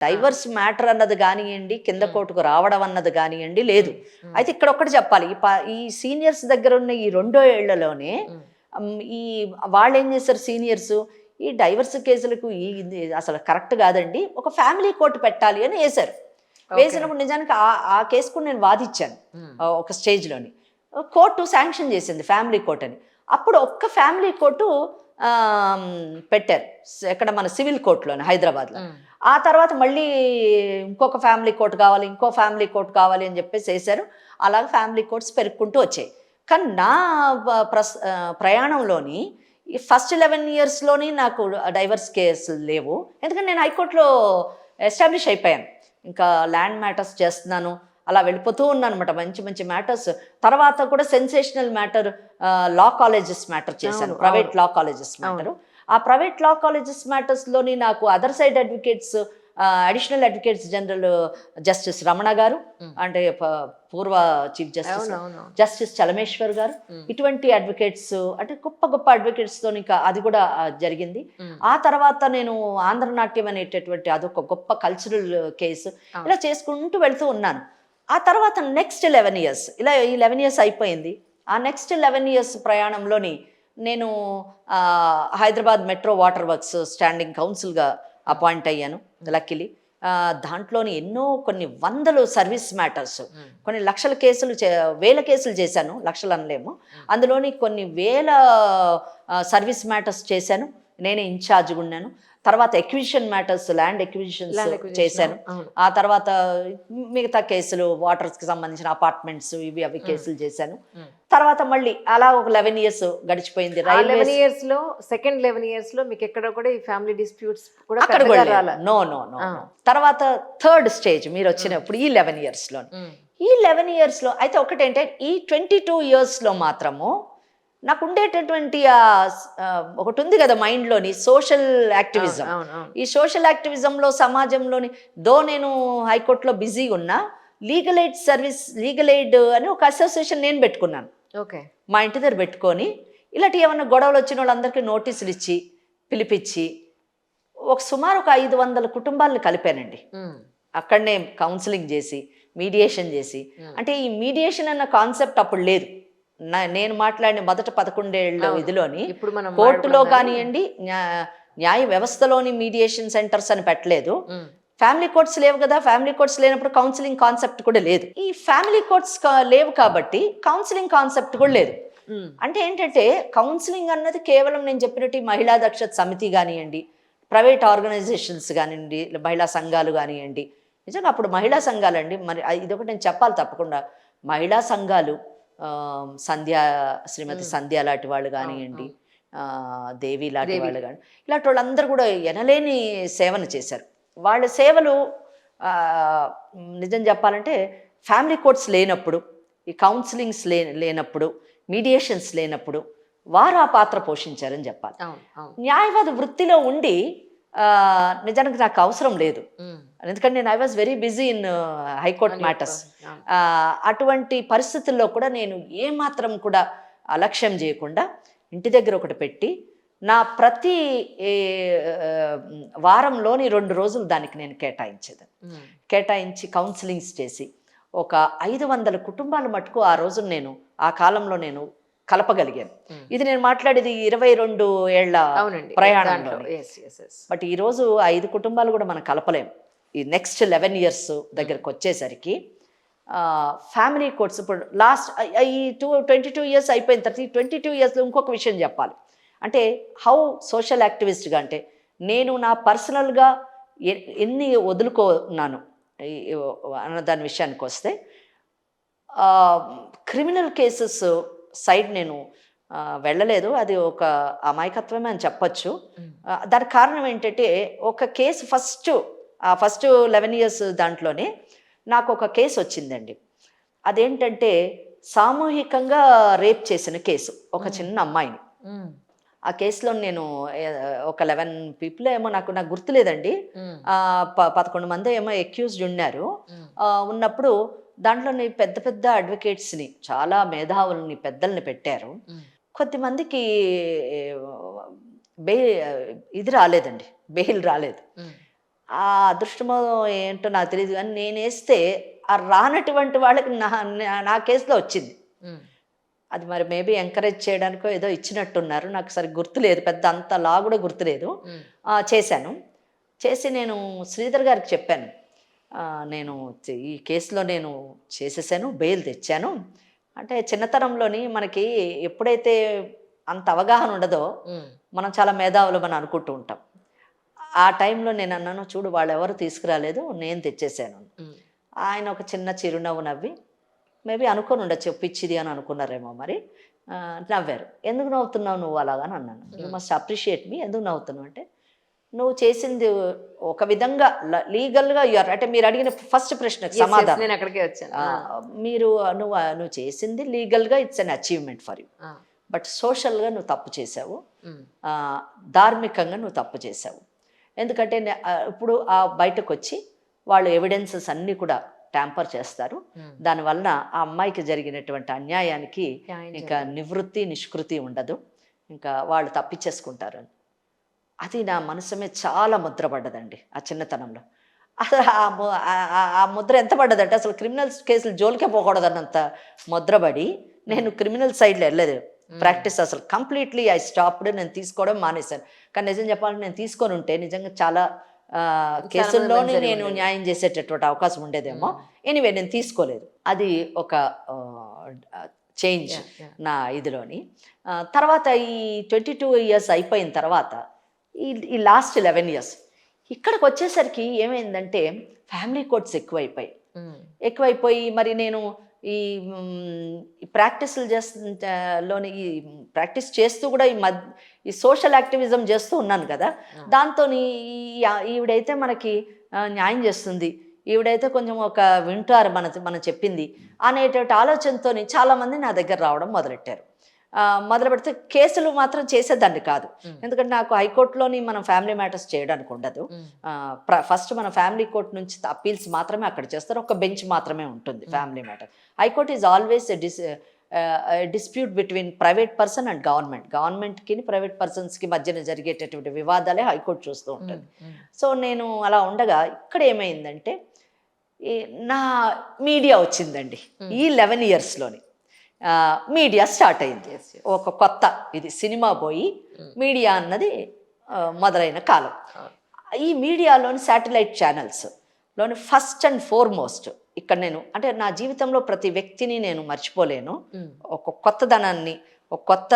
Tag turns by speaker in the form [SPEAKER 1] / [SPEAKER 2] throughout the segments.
[SPEAKER 1] Divorce matter అన్నది కానివ్వండి, కింద కోర్టుకు రావడం అన్నది కానివ్వండి లేదు. అయితే ఇక్కడ ఒక్కటి చెప్పాలి, ఈ సీనియర్స్ దగ్గర ఉన్న ఈ 2 ఏళ్లలోనే ఈ వాళ్ళు ఏం చేశారు సీనియర్స్, ఈ డైవర్స్ కేసులకు ఇది అసలు కరెక్ట్ కాదండి, ఒక ఫ్యామిలీ కోర్టు పెట్టాలి అని వేశారు. వేసినప్పుడు నిజానికి ఆ కేసు కూడా నేను వాదిచ్చాను ఒక స్టేజ్లోని. కోర్టు శాంక్షన్ చేసింది ఫ్యామిలీ కోర్ట్ అని. అప్పుడు ఒక్క ఫ్యామిలీ కోర్టు పెట్టారు ఎక్కడ, మన సివిల్ కోర్టులోని హైదరాబాద్లో. ఆ తర్వాత మళ్ళీ ఇంకొక ఫ్యామిలీ కోర్టు కావాలి, ఇంకో ఫ్యామిలీ కోర్టు కావాలి అని చెప్పేసి వేశారు. అలాగే ఫ్యామిలీ కోర్ట్స్ పెరుక్కుంటూ వచ్చాయి. కానీ నా ప్రయాణంలోని ఈ ఫస్ట్ 11 ఇయర్స్లోని నాకు డైవర్స్ కేసులు లేవు. ఎందుకంటే నేను హైకోర్టులో ఎస్టాబ్లిష్ అయిపోయాను, ఇంకా ల్యాండ్ మ్యాటర్స్ చేస్తున్నాను, అలా వెళ్ళిపోతూ ఉన్నాను అనమాట. మంచి మంచి మ్యాటర్స్. తర్వాత కూడా సెన్సేషనల్ మ్యాటర్ లా కాలేజెస్ మ్యాటర్ చేశాను, ప్రైవేట్ లా కాలేజెస్ మ్యాటరు. ఆ ప్రైవేట్ లా కాలేజెస్ మ్యాటర్స్లోని నాకు other side advocates, additional advocates general justice Ramana గారు, అంటే పూర్వ చీఫ్ జస్టిస్ చలమేశ్వర్ గారు, ఇటువంటి అడ్వకేట్స్, అంటే గొప్ప గొప్ప అడ్వకేట్స్తో ఇంకా అది కూడా జరిగింది. ఆ తర్వాత నేను ఆంధ్రనాట్యం అనేటటువంటి అదొక గొప్ప కల్చరల్ కేసు, ఇలా చేసుకుంటూ వెళ్తూ ఉన్నాను. ఆ తర్వాత నెక్స్ట్ 11 ఇయర్స్, ఇలా ఈ 11 ఇయర్స్ అయిపోయింది. ఆ నెక్స్ట్ 11 ఇయర్స్ ప్రయాణంలోని నేను Hyderabad metro water works standing కౌన్సిల్గా అపాయింట్ అయ్యాను లక్కీలీ. దాంట్లోని కొన్ని వందలు సర్వీస్ మ్యాటర్స్, కొన్ని లక్షల కేసులు, వేల కేసులు చేశాను, లక్షలు అనలేము. అందులోని కొన్ని వేల సర్వీస్ మ్యాటర్స్ చేశాను, నేనే ఇన్ఛార్జ్గా ఉన్నాను. తర్వాత ఎక్విజిషన్ మ్యాటర్స్, ల్యాండ్ ఎక్విజిషన్స్ చేశాను. ఆ తర్వాత మిగతా కేసులు, వాటర్స్కి సంబంధించిన అపార్ట్మెంట్స్, ఇవి అవి కేసులు చేశాను. తర్వాత మళ్ళీ అలా ఒక 11 ఇయర్స్ గడిచిపోయింది.
[SPEAKER 2] 11 ఇయర్స్ లో సెకండ్ 11 ఇయర్స్ లో మీకు ఎక్కడ కూడా ఈ ఫ్యామిలీ డిస్ప్యూట్స్ కూడా
[SPEAKER 1] అక్కడ నో. తర్వాత థర్డ్ స్టేజ్ మీరు వచ్చినప్పుడు ఈ 11 ఇయర్స్లో, ఈ 11 ఇయర్స్లో అయితే ఒకటేంటే ఈ 22 ఇయర్స్లో మాత్రము నాకు ఉండేటటువంటి ఒకటి ఉంది కదా మైండ్లోని, సోషల్ యాక్టివిజం. ఈ సోషల్ యాక్టివిజంలో సమాజంలోని నేను హైకోర్టులో బిజీ ఉన్నా, legal aid service, legal aid అని ఒక అసోసియేషన్ నేను పెట్టుకున్నాను. మా ఇంటి దగ్గర పెట్టుకొని ఇలాంటి ఏమన్నా గొడవలు వచ్చిన వాళ్ళందరికీ నోటీసులు ఇచ్చి పిలిపించి సుమారు ఒక 500 కుటుంబాలను కలిపానండి. అక్కడనే కౌన్సిలింగ్ చేసి, మీడియేషన్ చేసి. అంటే ఈ మీడియేషన్ అన్న కాన్సెప్ట్ అప్పుడు లేదు. నేను మాట్లాడిన మొదట 11 ఏళ్ళ ఇదిలోని కోర్టులో కానివ్వండి, న్యాయ వ్యవస్థలోని మీడియేషన్ సెంటర్స్ అని పెట్టలేదు. ఫ్యామిలీ కోర్ట్స్ లేవు కదా, ఫ్యామిలీ కోర్ట్స్ లేనప్పుడు కౌన్సిలింగ్ కాన్సెప్ట్ కూడా లేదు. ఈ ఫ్యామిలీ కోర్ట్స్ లేవు కాబట్టి కౌన్సిలింగ్ కాన్సెప్ట్ కూడా లేదు. అంటే ఏంటంటే కౌన్సిలింగ్ అన్నది కేవలం నేను చెప్పినట్టు మహిళా దక్షత సమితి కానివ్వండి, ప్రైవేట్ ఆర్గనైజేషన్స్ కానివ్వండి, మహిళా సంఘాలు కానివ్వండి. నిజంగా అప్పుడు మహిళా సంఘాలండి, మరి ఇదొకటి నేను చెప్పాలి తప్పకుండా. మహిళా సంఘాలు, శ్రీమతి సంధ్య లాంటి వాళ్ళు కానివ్వండి, దేవి లాంటి వాళ్ళు కానీ, ఇలాంటి వాళ్ళందరూ కూడా ఎనలేని సేవను చేశారు. వాళ్ళ సేవలు నిజం చెప్పాలంటే ఫ్యామిలీ కోర్ట్స్ లేనప్పుడు, ఈ కౌన్సిలింగ్స్ లేనప్పుడు, మీడియేషన్స్ లేనప్పుడు వారు ఆ పాత్ర పోషించారని చెప్పాలి. న్యాయవాద వృత్తిలో ఉండి నిజానికి నాకు అవసరం లేదు, ఎందుకంటే నేను I was very busy in high court matters. అటువంటి పరిస్థితుల్లో కూడా నేను ఏమాత్రం కూడా అలక్ష్యం చేయకుండా ఇంటి దగ్గర ఒకటి పెట్టి, నా ప్రతి వారంలోని 2 రోజులు దానికి నేను కేటాయించి కౌన్సిలింగ్స్ చేసి ఒక 500 కుటుంబాల మటుకు ఆ రోజు నేను ఆ కాలంలో నేను కలపగలిగాను. ఇది నేను మాట్లాడేది 22 ఏళ్ల ప్రయాణంలో. బట్ ఈరోజు 5 కుటుంబాలు కూడా మనం కలపలేము. ఈ నెక్స్ట్ 11 ఇయర్స్ దగ్గరకు వచ్చేసరికి ఫ్యామిలీ కోర్ట్స్ ఇప్పుడు లాస్ట్ ఈ 22 ఇయర్స్ అయిపోయిన తర్వాత ఈ 22 ఇయర్స్లో ఇంకొక విషయం చెప్పాలి. అంటే హౌ సోషల్ యాక్టివిస్ట్గా, అంటే నేను నా పర్సనల్గా ఎన్ని వదులుకున్నాను అన్న దాని విషయానికి వస్తే, క్రిమినల్ కేసెస్ సైడ్ నేను వెళ్ళలేదు. అది ఒక అమాయకత్వమే అని చెప్పచ్చు. దానికి కారణం ఏంటంటే ఒక కేసు ఫస్ట్ 11 ఇయర్స్ దాంట్లోనే నాకు ఒక కేసు వచ్చిందండి. అదేంటంటే సామూహికంగా రేప్ చేసిన కేసు, ఒక చిన్న అమ్మాయిని. ఆ కేసులో నేను ఒక 11 పీపుల్ ఏమో, నాకు గుర్తులేదండి, 11 మంది ఏమో అక్యూజ్డ్ ఉన్నారు. ఉన్నప్పుడు దాంట్లోని పెద్ద పెద్ద అడ్వకేట్స్ని, చాలా మేధావుల్ని, పెద్దల్ని పెట్టారు. కొద్దిమందికి ఇది రాలేదండి, బెయిల్ రాలేదు. ఆ అదృష్టమో ఏంటో నాకు తెలియదు కానీ నేను వేస్తే ఆ రానటువంటి వాళ్ళకి నా కేసులో వచ్చింది. అది మరి మేబీ ఎంకరేజ్ చేయడానికో ఏదో ఇచ్చినట్టున్నారు. నాకు సరిగ్గా గుర్తులేదు. పెద్ద అంత లా కూడా గుర్తులేదు. చేశాను. చేసి నేను శ్రీధర్ గారికి చెప్పాను. నేను ఈ కేసులో నేను చేసేసాను, బెయిల్ తెచ్చాను. అంటే చిన్నతనంలోని మనకి ఎప్పుడైతే అంత అవగాహన ఉండదో మనం చాలా మేధావులు అని అనుకుంటూ ఉంటాం. ఆ టైంలో నేను అన్నాను, చూడు వాళ్ళెవరు తీసుకురాలేదు, నేను తెచ్చేసాను. ఆయన ఒక చిన్న చిరునవ్వు నవ్వి, మేబీ అనుకొని ఉండొచ్చు పిచ్చిది అని అనుకున్నారేమో మరి, నవ్వారు. ఎందుకు నవ్వుతున్నావు నువ్వు అలాగని అన్నాను. యూ మస్ట్ అప్రిషియేట్ మీ. ఎందుకు నవ్వుతున్నావు అంటే, నువ్వు చేసింది ఒక విధంగా లీగల్గా అంటే మీరు అడిగిన ఫస్ట్ ప్రశ్నకు సమాధానం
[SPEAKER 2] నేను అక్కడికే వచ్చాను.
[SPEAKER 1] నువ్వు చేసింది లీగల్గా it's an achievement for you. But సోషల్గా నువ్వు తప్పు చేసావు, ధార్మికంగా నువ్వు తప్పు చేసావు. ఎందుకంటే ఇప్పుడు ఆ బయటకు వచ్చి వాళ్ళు ఎవిడెన్సెస్ అన్నీ కూడా ట్యాంపర్ చేస్తారు. దానివల్ల ఆ అమ్మాయికి జరిగినటువంటి అన్యాయానికి ఇంకా నిష్కృతి ఉండదు, ఇంకా వాళ్ళు తప్పించేసుకుంటారు. అది నా మనసు మీద చాలా ముద్రపడ్డదండి ఆ చిన్నతనంలో. అసలు ఆ ముద్ర ఎంత పడ్డదంటే అసలు క్రిమినల్స్ కేసులు జోలికే పోకూడదన్నంత ముద్రపడి నేను క్రిమినల్ సైడ్లో వెళ్ళలేదు. ప్రాక్టీస్ అసలు కంప్లీట్లీ ఐ స్టాప్డ్. నేను తీసుకోవడం మానేశాను. కానీ నిజం చెప్పాలంటే నేను తీసుకొని ఉంటే నిజంగా చాలా కేసుల్లోనే నేను న్యాయం చేసేటటువంటి అవకాశం ఉండేదేమో. ఎనీవే నేను తీసుకోలేదు. అది ఒక చేంజ్ నా ఇదిలోని. తర్వాత ఈ 22 years అయిపోయిన తర్వాత ఈ లాస్ట్ 11 years ఇక్కడికి వచ్చేసరికి ఏమైందంటే ఫ్యామిలీ కోర్ట్స్ ఎక్కువైపోయి మరి నేను ఈ ప్రాక్టీసులు లోని ఈ ప్రాక్టీస్ చేస్తూ కూడా ఈ సోషల్ యాక్టివిజం చేస్తూ ఉన్నాను కదా. దాంతో ఈవిడైతే మనకి న్యాయం చేస్తుంది, ఈవిడైతే కొంచెం ఒక వింటారు మనం చెప్పింది అనేటువంటి ఆలోచనతో చాలామంది నా దగ్గర రావడం మొదలెట్టారు. మొదలు పెడితే కేసులు మాత్రం చేసేదాన్ని కాదు. ఎందుకంటే నాకు హైకోర్టులోని మనం ఫ్యామిలీ మ్యాటర్స్ చేయడానికి ఉండదు. ఫస్ట్ మన ఫ్యామిలీ కోర్టు నుంచి అప్పీల్స్ మాత్రమే అక్కడ చేస్తారు. ఒక బెంచ్ మాత్రమే ఉంటుంది family matter. High court is always dispute between private person and గవర్నమెంట్కి ప్రైవేట్ పర్సన్స్కి మధ్యన జరిగేటటువంటి వివాదాలే హైకోర్టు చూస్తూ ఉంటుంది. సో నేను అలా ఉండగా ఇక్కడ ఏమైందంటే నా మీడియా వచ్చిందండి. ఈ 11 yearsలోని మీడియా స్టార్ట్ అయింది. ఒక కొత్త ఇది సినిమా పోయి మీడియా అన్నది మొదలైన కాలం. ఈ మీడియాలోని శాటిలైట్ ఛానల్స్లోని ఫస్ట్ అండ్ ఫార్మోస్ట్ ఇక్కడ నేను అంటే నా జీవితంలో ప్రతి వ్యక్తిని నేను మర్చిపోలేను. ఒక కొత్తదనాన్ని, ఒక కొత్త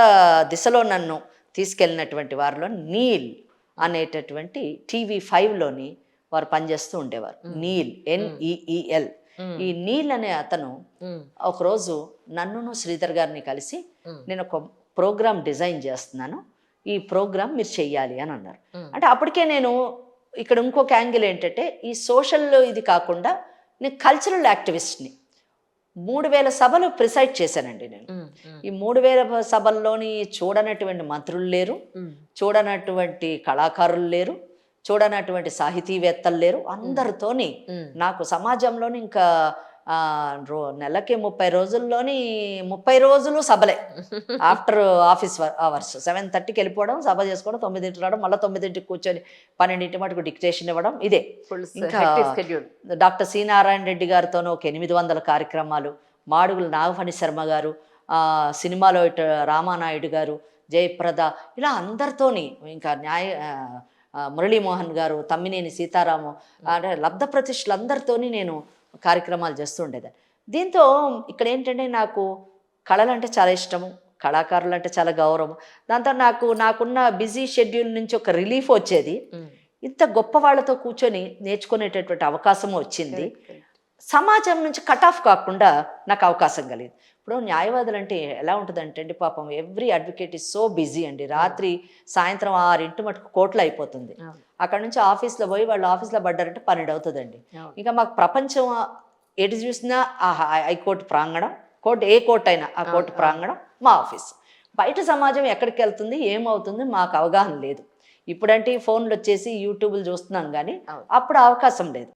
[SPEAKER 1] దిశలో నన్ను తీసుకెళ్ళినటువంటి వారిలో నీల్ అనేటటువంటి TV5లోని వారు పనిచేస్తూ ఉండేవారు. నీల్, NEEL. ఈ నీల్ అనే అతను ఒకరోజు నన్ను శ్రీధర్ గారిని కలిసి, నేను ఒక ప్రోగ్రామ్ డిజైన్ చేస్తున్నాను, ఈ ప్రోగ్రామ్ మీరు చెయ్యాలి అని అన్నారు. అంటే అప్పటికే నేను ఇక్కడ ఇంకొక యాంగిల్ ఏంటంటే ఈ సోషల్ ఇది కాకుండా నేను కల్చరల్ యాక్టివిస్ట్ని. 3000 సభలు ప్రిసైడ్ చేశానండి నేను. ఈ 3000 సభల్లోని చూడనటువంటి మంత్రులు లేరు, చూడనటువంటి కళాకారులు లేరు, చూడనటువంటి సాహితీవేత్తలు లేరు. అందరితోని నాకు సమాజంలోని ఇంకా నెలకి 30 రోజుల్లోని 30 రోజులు సభలే. ఆఫ్టర్ ఆఫీస్ అవర్స్ 7:30కి వెళ్ళిపోవడం, సభ చేసుకోవడం, 9ంటికి రావడం, మళ్ళీ 9ంటికి కూర్చొని 12ంటి మటుకు డిక్టేషన్ ఇవ్వడం. ఇదే ఇంకా డాక్టర్ సి నారాయణ రెడ్డి గారితోనూ ఒక 800 కార్యక్రమాలు, మాడుగుల నాగఫణి శర్మ గారు, సినిమాలో ఇటు రామానాయుడు గారు, జయప్రద, ఇలా అందరితోని ఇంకా మురళీమోహన్ గారు, తమ్మినేని సీతారాము, అంటే లబ్ధ ప్రతిష్ఠలందరితోని నేను కార్యక్రమాలు చేస్తూ ఉండేదాన్ని. దీంతో ఇక్కడ ఏంటంటే నాకు కళలంటే చాలా ఇష్టము, కళాకారులు అంటే చాలా గౌరవం. దాంతో నాకున్న బిజీ షెడ్యూల్ నుంచి ఒక రిలీఫ్ వచ్చేది. ఇంత గొప్ప వాళ్ళతో కూర్చొని నేర్చుకునేటటువంటి అవకాశం వచ్చింది. సమాజం నుంచి కట్ ఆఫ్ కాకుండా నాకు అవకాశం కలిగింది. ఇప్పుడు న్యాయవాదులు అంటే ఎలా ఉంటుందంటే అండి, పాపం every advocate is so busy అండి. రాత్రి సాయంత్రం 6 మటుకు కోర్టులో అయిపోతుంది. అక్కడ నుంచి ఆఫీస్లో పోయి వాళ్ళు ఆఫీస్లో పడ్డారంటే 12 అవుతుందండి. ఇంకా మాకు ప్రపంచం ఎటు చూసినా ఆ హైకోర్టు ప్రాంగణం, ఏ కోర్టు అయినా ఆ కోర్టు ప్రాంగణం మా ఆఫీస్. బయట సమాజం ఎక్కడికి వెళ్తుంది, ఏమవుతుంది మాకు అవగాహన లేదు. ఇప్పుడంటే ఫోన్లు వచ్చేసి యూట్యూబ్లు చూస్తున్నాం కానీ అప్పుడు అవకాశం లేదు.